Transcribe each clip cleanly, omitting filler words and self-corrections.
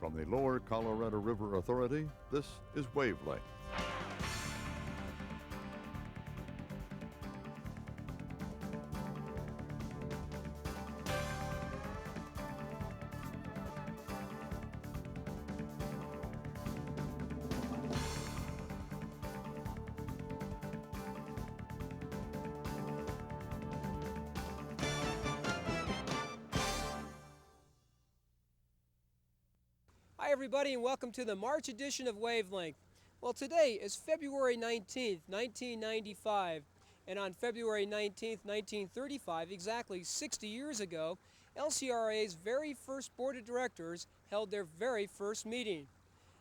From the Lower Colorado River Authority, this is Wavelength. Hi everybody, and welcome to the March edition of Wavelength. Well, today is February 19th, 1995, and on February 19th, 1935, exactly 60 years ago, LCRA's very first board of directors held their very first meeting.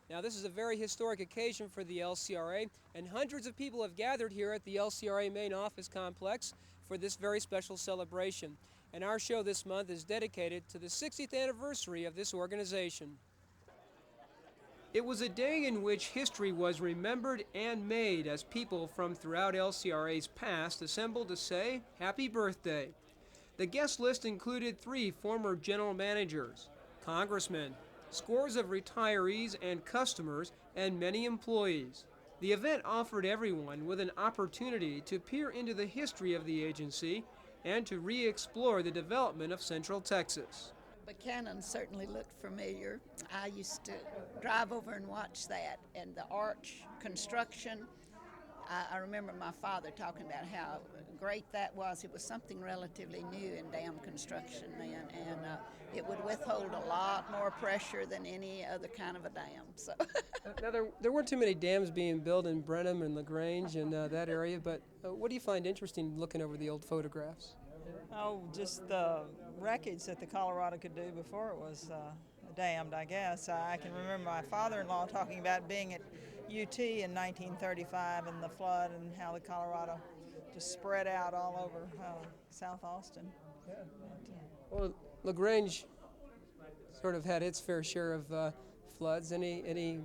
Now, this is a very historic occasion for the LCRA, and hundreds of people have gathered here at the LCRA main office complex for this very special celebration. And our show this month is dedicated to the 60th anniversary of this organization. It was a day in which history was remembered and made as people from throughout LCRA's past assembled to say happy birthday. The guest list included 3 former general managers, congressmen, scores of retirees and customers, and many employees. The event offered everyone with an opportunity to peer into the history of the agency and to re-explore the development of Central Texas. Buchanan certainly looked familiar. I used to drive over and watch that, and the arch construction. I remember my father talking about how great that was. It was something relatively new in dam construction then, and it would withhold a lot more pressure than any other kind of a dam. So. Now, there weren't too many dams being built in Brenham and LaGrange and that area, but what do you find interesting looking over the old photographs? Oh, just the wreckage that the Colorado could do before it was dammed, I guess. I can remember my father-in-law talking about being at UT in 1935 and the flood and how the Colorado just spread out all over South Austin. Yeah. Well, LaGrange sort of had its fair share of floods. Any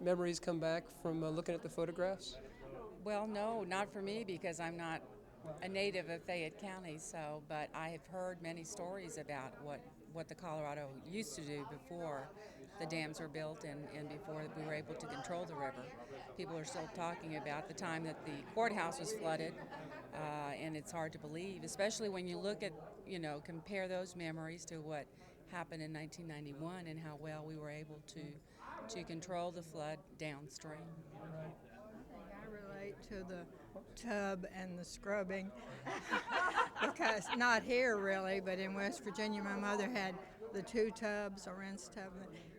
memories come back from looking at the photographs? Well, no, not for me, because I'm not a native of Fayette County, but I have heard many stories about what the Colorado used to do before the dams were built and before we were able to control the river. People are still talking about the time that the courthouse was flooded, and it's hard to believe, especially when you look at, compare those memories to what happened in 1991 and how well we were able to control the flood downstream. I relate to the tub and the scrubbing because not here really, but in West Virginia my mother had the 2 tubs, a rinse tub,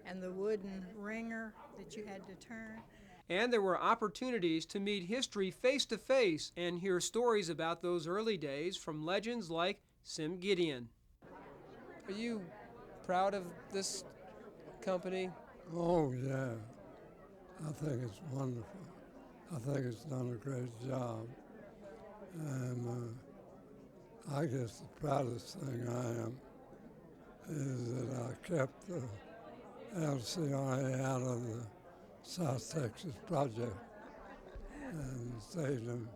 and the wooden wringer that you had to turn. And there were opportunities to meet history face to face and hear stories about those early days from legends like Sim Gideon. Are you proud of this company? Oh yeah, I think it's wonderful. I think it's done a great job, and I guess the proudest thing I am is that I kept the LCRA out of the South Texas project and saved them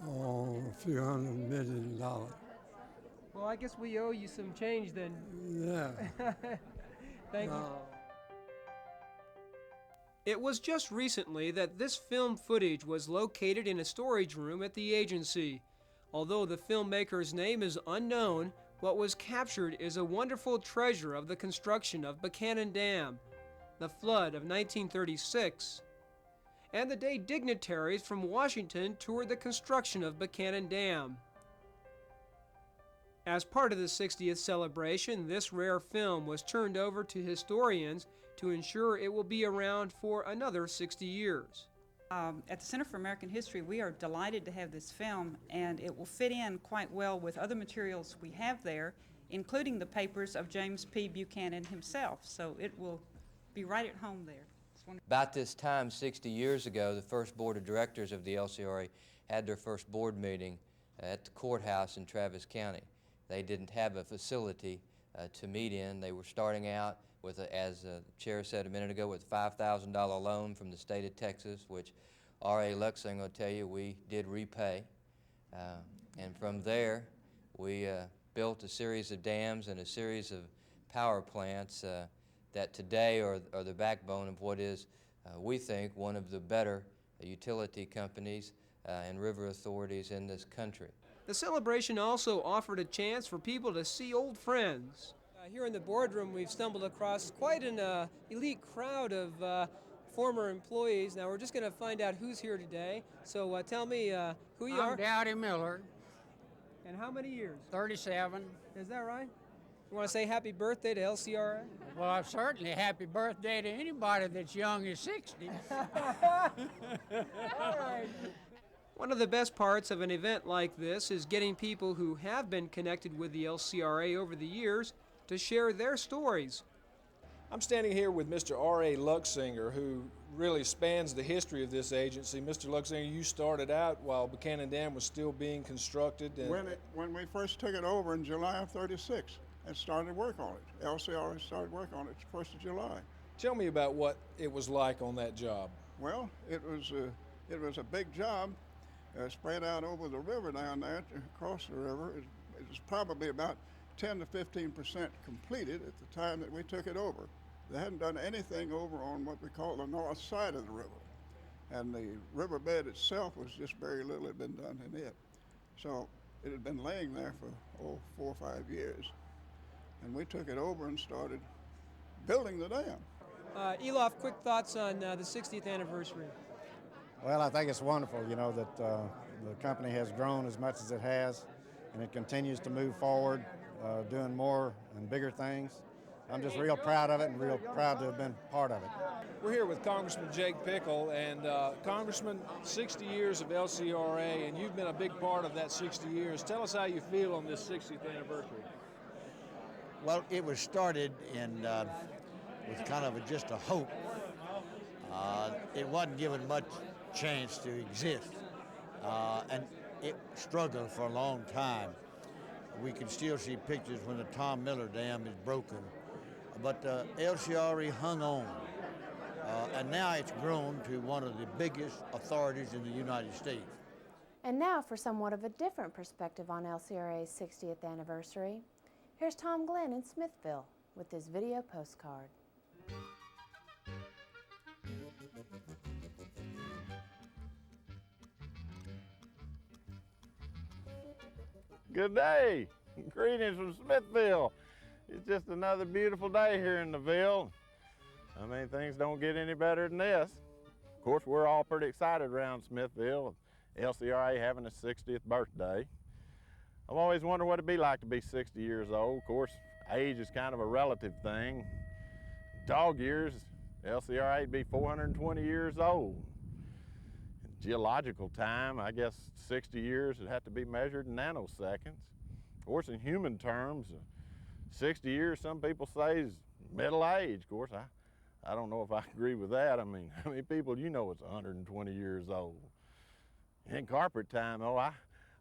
a few $100 million. Well, I guess we owe you some change then. Yeah. Thank you. It was just recently that this film footage was located in a storage room at the agency. Although the filmmaker's name is unknown, what was captured is a wonderful treasure of the construction of Buchanan Dam, the flood of 1936, and the day dignitaries from Washington toured the construction of Buchanan Dam. As part of the 60th celebration, this rare film was turned over to historians to ensure it will be around for another 60 years. At the Center for American History, we are delighted to have this film, and it will fit in quite well with other materials we have there, including the papers of James P. Buchanan himself, so it will be right at home there. About this time, 60 years ago, the first board of directors of the LCRA had their first board meeting at the courthouse in Travis County. They didn't have a facility to meet in. They were starting out with, as the chair said a minute ago, with a $5,000 loan from the state of Texas, which R.A. Luxing will tell you we did repay. And from there, we built a series of dams and a series of power plants that today are the backbone of what is, we think, one of the better utility companies and river authorities in this country. The celebration also offered a chance for people to see old friends. Here in the boardroom, we've stumbled across quite an elite crowd of former employees. Now, we're just going to find out who's here today. So tell me who you are. I'm Dowdy Miller, And how many years? 37. Is that right? You want to say happy birthday to LCRA? Well, certainly happy birthday to anybody that's young as 60. One of the best parts of an event like this is getting people who have been connected with the LCRA over the years to share their stories. I'm standing here with Mr. R.A. Luxinger, who really spans the history of this agency. Mr. Luxinger, you started out while Buchanan Dam was still being constructed. And when we first took it over in July of '36 and started work on it. LCRA started work on it 1st of July. Tell me about what it was like on that job. Well, it was a big job spread out over the river down there, across the river. It was probably about 10 to 15% completed at the time that we took it over. They hadn't done anything over on what we call the north side of the river. And the riverbed itself was just very little had been done in it. So it had been laying there for 4 or 5 years. And we took it over and started building the dam. Elof, quick thoughts on the 60th anniversary. Well, I think it's wonderful, you know, that the company has grown as much as it has, and it continues to move forward, doing more and bigger things. I'm just real proud of it and real proud to have been part of it. We're here with Congressman Jake Pickle, and Congressman, 60 years of LCRA, and you've been a big part of that 60 years. Tell us how you feel on this 60th anniversary. Well, it was started in with kind of just a hope. It wasn't given much chance to exist, and it struggled for a long time. We can still see pictures when the Tom Miller Dam is broken, but LCRA hung on, and now it's grown to one of the biggest authorities in the United States. And now for somewhat of a different perspective on LCRA's 60th anniversary. Here's Tom Glenn in Smithville with this video postcard. Good day. Greetings from Smithville. It's just another beautiful day here in the Ville. I mean, things don't get any better than this. Of course, we're all pretty excited around Smithville, LCRA having its 60th birthday. I've always wondered what it'd be like to be 60 years old. Of course, age is kind of a relative thing. Dog years, LCRA would be 420 years old. In geological time, I guess 60 years would have to be measured in nanoseconds. Of course, in human terms, 60 years, some people say is middle age. Of course, I don't know if I agree with that. I mean, how many people you know it's 120 years old? In corporate time, though,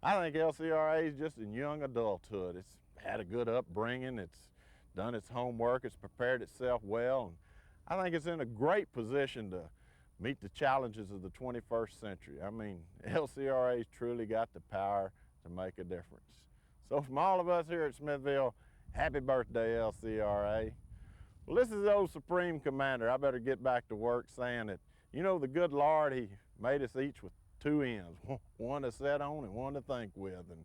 I think LCRA is just in young adulthood. It's had a good upbringing, it's done its homework, it's prepared itself well, and I think it's in a great position to meet the challenges of the 21st century. I mean, LCRA's truly got the power to make a difference. So from all of us here at Smithville, happy birthday, LCRA. Well, this is the old Supreme Commander. I better get back to work saying that, you know, the good Lord, He made us each with two ends, one to sit on and one to think with. And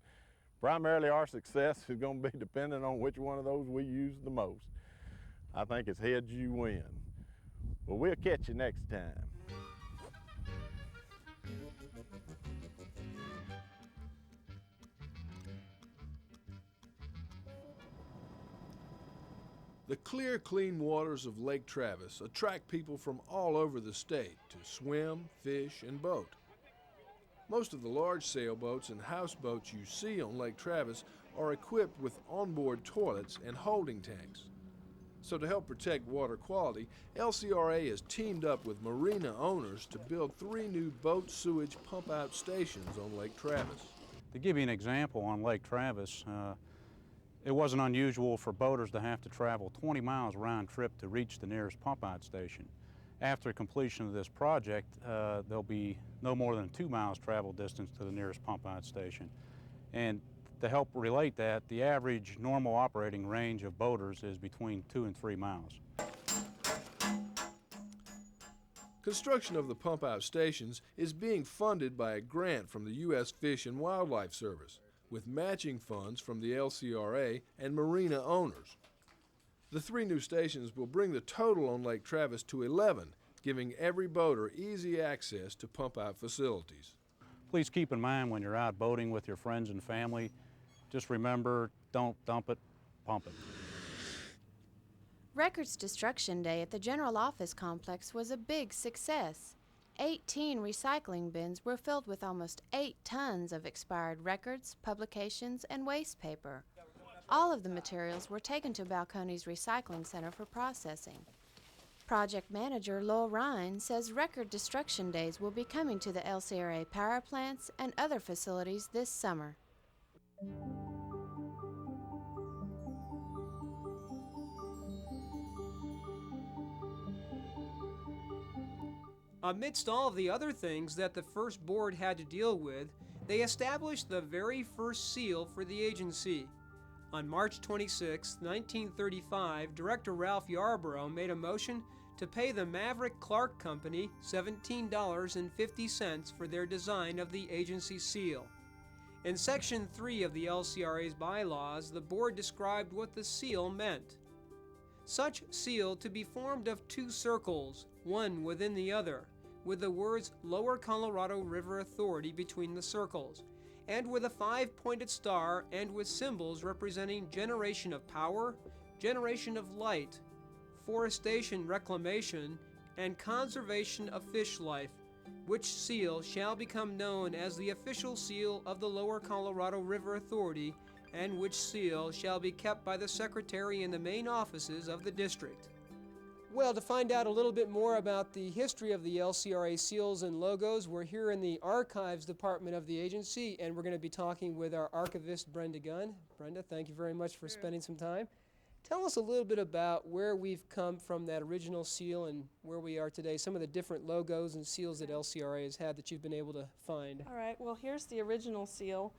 primarily our success is going to be dependent on which one of those we use the most. I think it's heads you win. Well, we'll catch you next time. The clear, clean waters of Lake Travis attract people from all over the state to swim, fish, and boat. Most of the large sailboats and houseboats you see on Lake Travis are equipped with onboard toilets and holding tanks. So to help protect water quality, LCRA has teamed up with marina owners to build 3 new boat sewage pump-out stations on Lake Travis. To give you an example on Lake Travis, it wasn't unusual for boaters to have to travel 20 miles round trip to reach the nearest pump-out station. After completion of this project, there'll be no more than 2 miles travel distance to the nearest pump-out station. And to help relate that, the average normal operating range of boaters is between 2 and 3 miles. Construction of the pump-out stations is being funded by a grant from the U.S. Fish and Wildlife Service, with matching funds from the LCRA and marina owners. The 3 new stations will bring the total on Lake Travis to 11, giving every boater easy access to pump-out facilities. Please keep in mind when you're out boating with your friends and family, just remember, don't dump it, pump it. Records Destruction Day at the General Office Complex was a big success. 18 recycling bins were filled with almost 8 tons of expired records, publications, and waste paper. All of the materials were taken to Balcones Recycling Center for processing. Project manager Lowell Ryan says record destruction days will be coming to the LCRA power plants and other facilities this summer. Amidst all of the other things that the first board had to deal with, they established the very first seal for the agency. On March 26, 1935, Director Ralph Yarborough made a motion to pay the Maverick Clark Company $17.50 for their design of the agency seal. In Section 3 of the LCRA's bylaws, the board described what the seal meant. Such seal to be formed of 2 circles, one within the other, with the words Lower Colorado River Authority between the circles, and with a 5-pointed star and with symbols representing generation of power, generation of light, forestation reclamation, and conservation of fish life, which seal shall become known as the official seal of the Lower Colorado River Authority, and which seal shall be kept by the Secretary in the main offices of the district. Well, to find out a little bit more about the history of the LCRA seals and logos, we're here in the Archives Department of the agency, and we're going to be talking with our archivist, Brenda Gunn. Brenda, thank you very much for spending some time. Tell us a little bit about where we've come from that original seal and where we are today, some of the different logos and seals that LCRA has had that you've been able to find. All right, well, here's the original seal,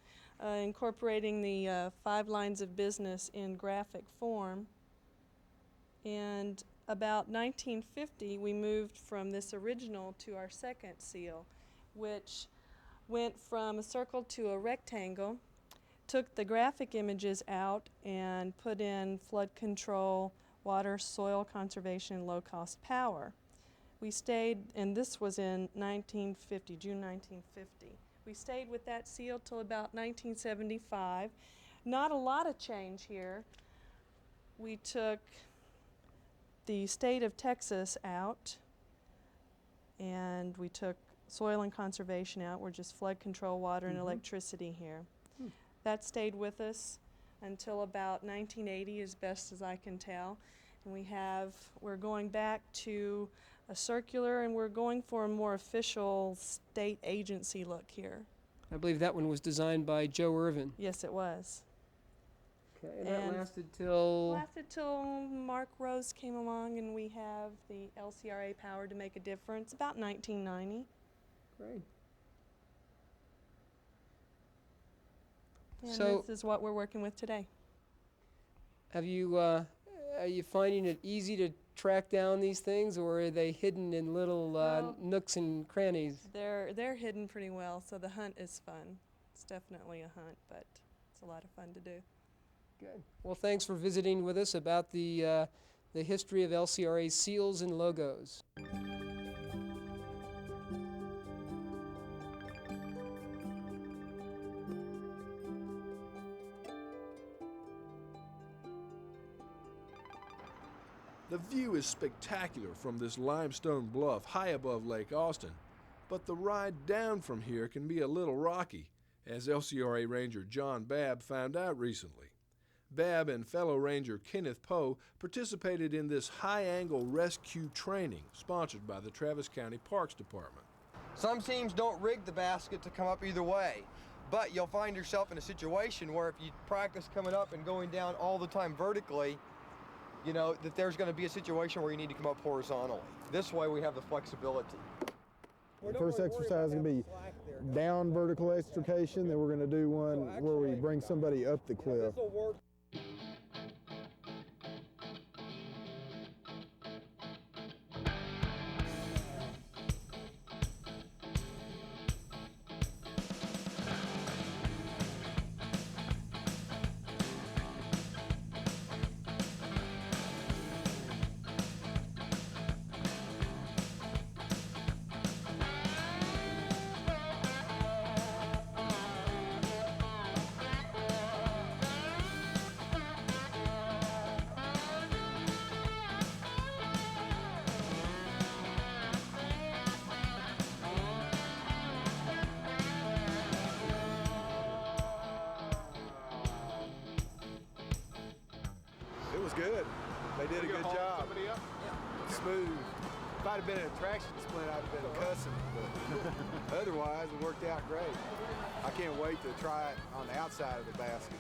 incorporating the 5 lines of business in graphic form. And about 1950, we moved from this original to our second seal, which went from a circle to a rectangle, took the graphic images out and put in flood control, water, soil conservation, low-cost power. We stayed, and this was in 1950, June 1950. We stayed with that seal till about 1975. Not a lot of change here. We took the state of Texas out, and we took soil and conservation out. We're just flood control, water, and electricity here. That stayed with us until about 1980, as best as I can tell. And we're going back to a circular, and we're going for a more official state agency look here. I believe that one was designed by Joe Irvin. Yes, it was. Okay, and that lasted till? Lasted till Mark Rose came along, and we have the LCRA power to make a difference, about 1990. Great. And so this is what we're working with today. Are you finding it easy to track down these things, or are they hidden in little nooks and crannies? They're hidden pretty well, so the hunt is fun. It's definitely a hunt, but it's a lot of fun to do. Good. Well, thanks for visiting with us about the history of LCRA seals and logos. The view is spectacular from this limestone bluff high above Lake Austin, but the ride down from here can be a little rocky, as LCRA Ranger John Babb found out recently. Babb and fellow Ranger Kenneth Poe participated in this high-angle rescue training sponsored by the Travis County Parks Department. Some teams don't rig the basket to come up either way, but you'll find yourself in a situation where if you practice coming up and going down all the time vertically, you know that there's going to be a situation where you need to come up horizontally. This way we have the flexibility. The first exercise is going to be down vertical extrication, then we're going to do one where we bring somebody up the cliff. was good. They did a good job. Somebody up? Smooth. If I'd have been an attraction display, I'd have been cussing, but otherwise it worked out great. I can't wait to try it on the outside of the basket.